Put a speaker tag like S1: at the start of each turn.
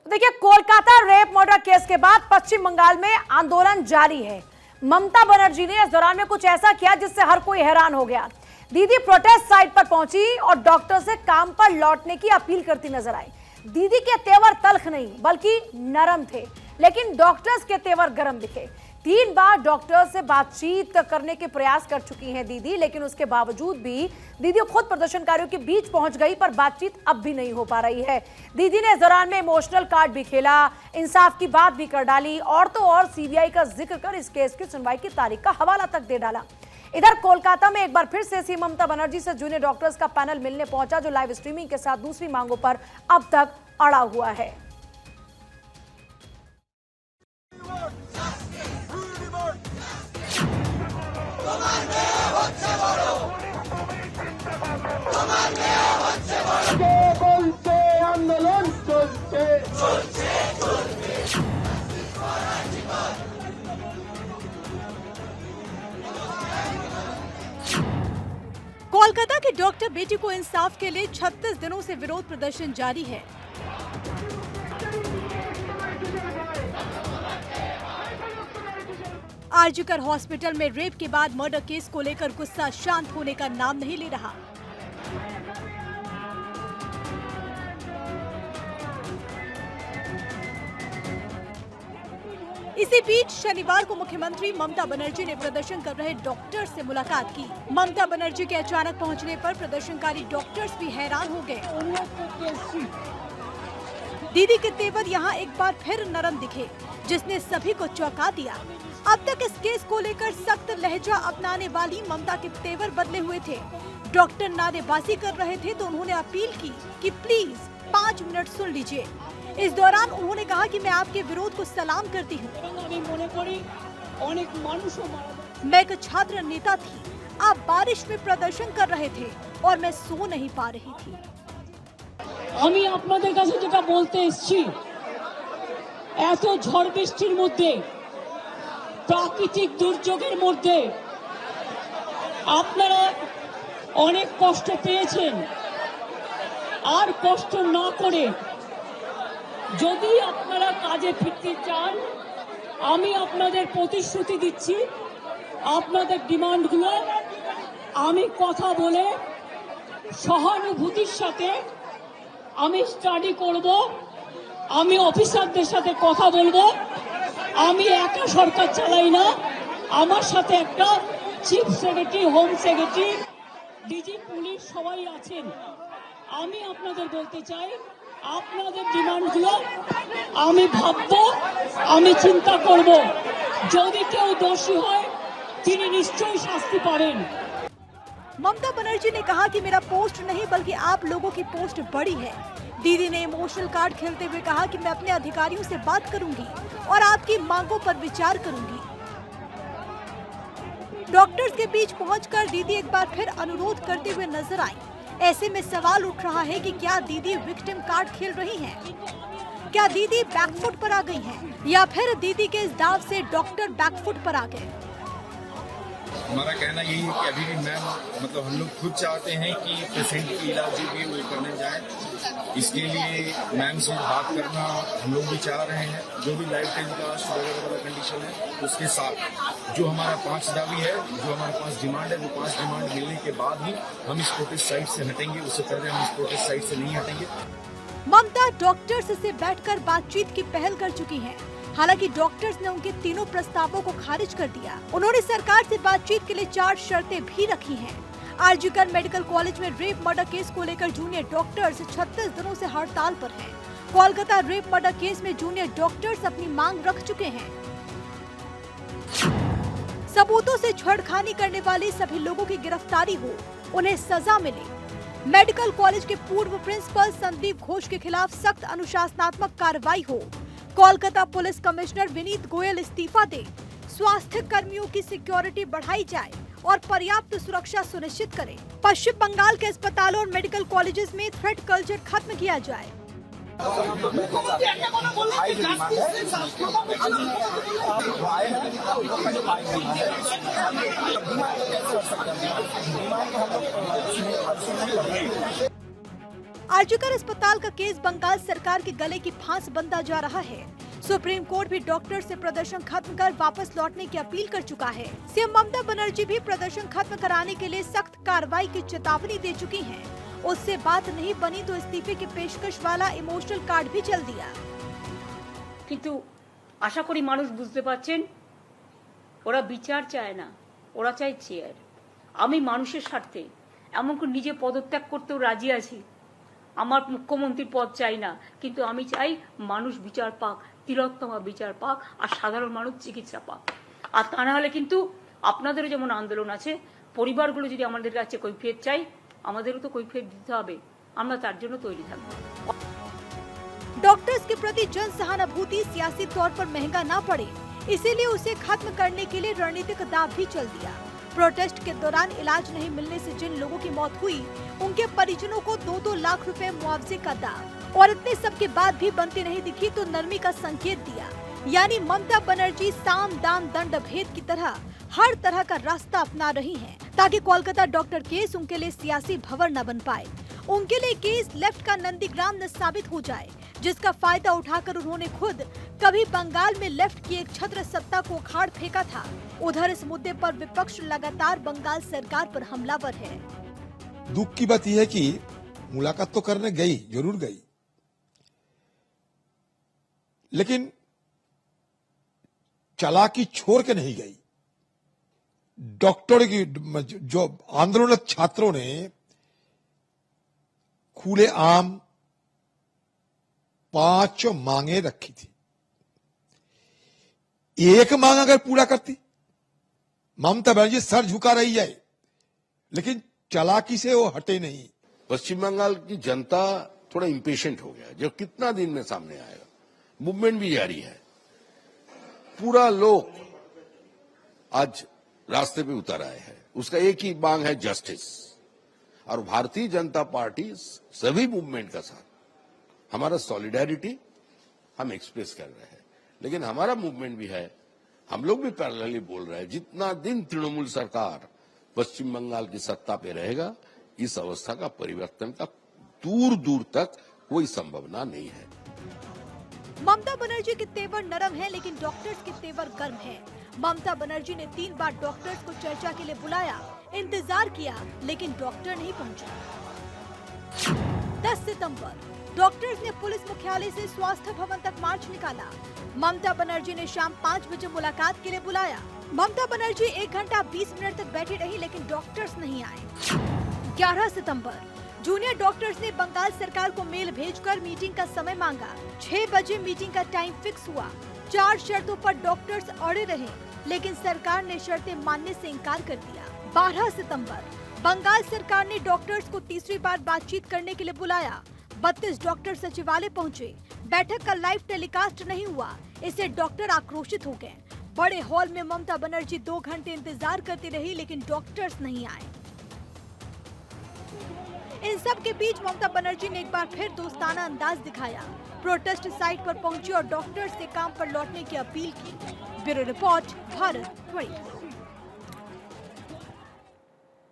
S1: देखिए, Kolkata rape murder case के बाद पश्चिम बंगाल में आंदोलन जारी है। ममता बनर्जी ने इस दौरान में कुछ ऐसा किया जिससे हर कोई हैरान हो गया। दीदी प्रोटेस्ट साइट पर पहुंची और डॉक्टर से काम पर लौटने की अपील करती नजर आई। दीदी के तेवर तल्ख नहीं बल्कि नरम थे, लेकिन डॉक्टर्स के तेवर गर्म दिखे। 3 बार डॉक्टर से बातचीत करने के प्रयास कर चुकी हैं दीदी, लेकिन उसके बावजूद भी दीदी खुद प्रदर्शनकारियों के बीच पहुंच गई, पर बातचीत अब भी नहीं हो पा रही है। दीदी ने इस दौरान में इमोशनल कार्ड भी खेला, इंसाफ की बात भी कर डाली और तो और सीबीआई का जिक्र कर इस केस की सुनवाई की तारीख का हवाला तक दे डाला। इधर कोलकाता में एक बार फिर से सीएम ममता बनर्जी से जूनियर डॉक्टर्स का पैनल मिलने पहुंचा, जो लाइव स्ट्रीमिंग के साथ दूसरी मांगों पर अब तक अड़ा हुआ है।
S2: आंदोलन
S3: कोलकाता के डॉक्टर बेटी को इंसाफ के लिए 36 दिनों से विरोध प्रदर्शन जारी है। आरजीकर हॉस्पिटल में रेप के बाद मर्डर केस को लेकर गुस्सा शांत होने का नाम नहीं ले रहा। इसी बीच शनिवार को मुख्यमंत्री ममता बनर्जी ने प्रदर्शन कर रहे डॉक्टर्स से मुलाकात की। ममता बनर्जी के अचानक पहुंचने पर प्रदर्शनकारी डॉक्टर्स भी हैरान हो गए। दीदी के तेवर यहां एक बार फिर नरम दिखे, जिसने सभी को चौंका दिया। अब तक इस केस को लेकर सख्त लहजा अपनाने वाली ममता के तेवर बदले हुए थे। डॉक्टर नारेबाजी कर रहे थे तो उन्होंने अपील की कि प्लीज 5 मिनट सुन लीजिए। इस दौरान उन्होंने कहा कि मैं आपके विरोध को सलाम करती हूँ। मैं एक छात्र नेता थी, आप बारिश में प्रदर्शन कर रहे थे और मैं सो नहीं पा रही थी।
S4: আমি আপনাদের কাছে যেটা বলতে এসেছি, এত ঝড় বৃষ্টির মধ্যে, প্রাকৃতিক দুর্যোগের মধ্যে আপনারা অনেক কষ্ট পেয়েছেন। আর কষ্ট না করে যদি আপনারা কাজে ফিরতে চান, আমি আপনাদের প্রতিশ্রুতি দিচ্ছি, আপনাদের ডিমান্ডগুলো আমি কথা বলে সহানুভূতির সাথে আমি স্টাডি করব, আমি অফিসারদের সাথে কথা বলবো। আমি একা সরকার চালাই না, আমার সাথে একটা chief secretary, home secretary, DG police সবাই আছেন। আমি আপনাদের বলতে চাই, আপনাদের ডিমান্ডগুলো আমি ভাববো, আমি চিন্তা করব। যদি কেউ দোষী হয় তিনি নিশ্চয়ই শাস্তি পাবেন।
S3: ममता बनर्जी ने कहा कि मेरा पोस्ट नहीं बल्कि आप लोगों की पोस्ट बड़ी है। दीदी ने इमोशनल कार्ड खेलते हुए कहा कि मैं अपने अधिकारियों से बात करूंगी और आपकी मांगों पर विचार करूंगी। डॉक्टर्स के बीच पहुंचकर दीदी एक बार फिर अनुरोध करते हुए नजर आई। ऐसे में सवाल उठ रहा है कि क्या दीदी विक्टिम कार्ड खेल रही हैं? क्या दीदी बैकफुट पर आ गई हैं? या फिर दीदी के इस दाव से डॉक्टर बैकफुट पर आ गए?
S5: हमारा कहना यही है कि अभी भी मैम मतलब हम लोग खुद चाहते हैं कि पेशेंट की इलाज जो भी वो करने जाए, इसके लिए मैम से बात करना हम लोग भी चाह रहे हैं। जो भी लाइफ टेलीकास्ट वगैरह कंडीशन है उसके साथ जो हमारा 5 दावी है, जो हमारे पास डिमांड है, वो 5 डिमांड मिलने के बाद ही हम इस प्रोटेस्ट साइट से हटेंगे। उससे पहले हम इस प्रोटेस्ट साइट से नहीं हटेंगे।
S3: ममता डॉक्टर्स से बैठकर बातचीत की पहल कर चुकी हैं। हालांकि डॉक्टर्स ने उनके तीनों प्रस्तावों को खारिज कर दिया। उन्होंने सरकार से बातचीत के लिए 4 शर्तें भी रखी हैं। आरजीकर मेडिकल कॉलेज में रेप मर्डर केस को लेकर जूनियर डॉक्टर्स 36 दिनों से हड़ताल पर हैं। कोलकाता रेप मर्डर केस में जूनियर डॉक्टर्स अपनी मांग रख चुके हैं। सबूतों से छेड़खानी करने वाले सभी लोगों की गिरफ्तारी हो, उन्हें सजा मिले। मेडिकल कॉलेज के पूर्व प्रिंसिपल संदीप घोष के खिलाफ सख्त अनुशासनात्मक कार्रवाई हो। कोलकाता पुलिस कमिश्नर विनीत गोयल इस्तीफा दे। स्वास्थ्य कर्मियों की सिक्योरिटी बढ़ाई जाए और पर्याप्त सुरक्षा सुनिश्चित करें। पश्चिम बंगाल के अस्पतालों और मेडिकल कॉलेजेस में थ्रेट कल्चर खत्म किया जाए। आरजीकर अस्पताल का केस बंगाल सरकार के गले की फांस बनता जा रहा है। सुप्रीम कोर्ट भी डॉक्टर से प्रदर्शन खत्म कर वापस लौटने की अपील कर चुका है। सीएम ममता बनर्जी भी प्रदर्शन खत्म कराने के लिए सख्त कार्रवाई की चेतावनी दे चुकी हैं। उससे बात नहीं बनी तो इस्तीफे की पेशकश वाला इमोशनल कार्ड भी चल दिया।
S2: কিন্তু আশা করি মানুষ বুঝতে পারছেন ওরা বিচার চায় না, ওরা চায় চেয়ার। আমি মানুষের স্বার্থে এমনকি নিজে পদত্যাগ করতেও রাজি আছি। আমার মুখ্যমন্ত্রীর পদ চাই না, কিন্তু আমি চাই মানুষ বিচার পাক, তিলোত্তমা বিচার পাক, আর সাধারণ মানুষ চিকিৎসা পাক। আর তা না হলে কিন্তু আপনাদেরও যেমন আন্দোলন আছে, পরিবারগুলো যদি আমাদের কাছে কৈফিয়ত চাই, আমাদেরও তো কৈফিয়ত দিতে হবে। আমরা তার জন্য তৈরি থাকবো।
S3: डॉक्टर्स के प्रति जन सहानुभूति सियासी तौर पर महंगा ना पड़े, इसीलिए उसे खत्म करने के लिए रणनीतिक दाव भी चल दिया। प्रोटेस्ट के दौरान इलाज नहीं मिलने से जिन लोगों की मौत हुई, उनके परिजनों को 2-2 लाख रुपए मुआवजे का दाव। और इतने सब के बाद भी बनती नहीं दिखी तो नरमी का संकेत दिया। यानी ममता बनर्जी साम दाम दंड भेद की तरह हर तरह का रास्ता अपना रही हैं, ताकि कोलकाता डॉक्टर केस उनके लिए सियासी भंवर न बन पाए। उनके लिए केस लेफ्ट का नंदीग्राम न साबित हो जाए, जिसका फायदा उठाकर उन्होंने खुद कभी बंगाल में लेफ्ट की एक छत्र सत्ता को उखाड़ फेंका था। उधर इस मुद्दे पर विपक्ष लगातार बंगाल सरकार पर हमलावर है।
S6: दुख की बात यह है कि मुलाकात तो करने गई, जरूर गई, लेकिन चालाकी छोड़ के नहीं गई। डॉक्टर की जो आंदोलनरत छात्रों ने खुले आम 5 मांगे रखी थी। एक मांग अगर पूरा करती, ममता बनर्जी सर झुका रही जाए, लेकिन चालाकी से वो हटे नहीं।
S7: पश्चिम बंगाल की जनता थोड़ा इम्पेशेंट हो गया। जो कितना दिन में सामने आएगा, मूवमेंट भी जारी है, पूरा लोग आज रास्ते पे उतर आए हैं। उसका एक ही मांग है, जस्टिस। और भारतीय जनता पार्टी सभी मूवमेंट का साथ, हमारा सॉलिडेरिटी हम एक्सप्रेस कर रहे हैं, लेकिन हमारा मूवमेंट भी है, हम लोग भी पैरेलली बोल रहे हैं, जितना दिन तृणमूल सरकार पश्चिम बंगाल की सत्ता पे रहेगा, इस अवस्था का परिवर्तन का दूर दूर तक कोई संभावना नहीं है।
S3: ममता बनर्जी के तेवर नरम है, लेकिन डॉक्टर्स के तेवर गर्म है। ममता बनर्जी ने 3 बार डॉक्टर्स को चर्चा के लिए बुलाया, इंतजार किया, लेकिन डॉक्टर नहीं पहुंचा। 10 सितंबर डॉक्टर्स ने पुलिस मुख्यालय से स्वास्थ्य भवन तक मार्च निकाला। ममता बनर्जी ने शाम 5 बजे मुलाकात के लिए बुलाया। ममता बनर्जी 1 घंटा 20 मिनट तक बैठी रही, लेकिन डॉक्टर्स नहीं आए। 11 सितंबर जूनियर डॉक्टर्स ने बंगाल सरकार को मेल भेजकर मीटिंग का समय मांगा। 6 बजे मीटिंग का टाइम फिक्स हुआ। 4 शर्तों पर डॉक्टर्स अड़े रहे, लेकिन सरकार ने शर्तें मानने से इनकार कर दिया। 12 सितंबर बंगाल सरकार ने डॉक्टर्स को तीसरी बार बातचीत करने के लिए बुलाया। 32 डॉक्टर सचिवालय पहुंचे। बैठक का लाइव टेलीकास्ट नहीं हुआ, इससे डॉक्टर आक्रोशित हो गए। बड़े हॉल में ममता बनर्जी 2 घंटे इंतजार करती रही, लेकिन डॉक्टर्स नहीं आए। इन सब के बीच ममता बनर्जी ने एक बार फिर दोस्ताना अंदाज दिखाया। प्रोटेस्ट साइट पर पहुंची और डॉक्टर्स से काम पर लौटने की अपील की। Bureau report, Bharat 24।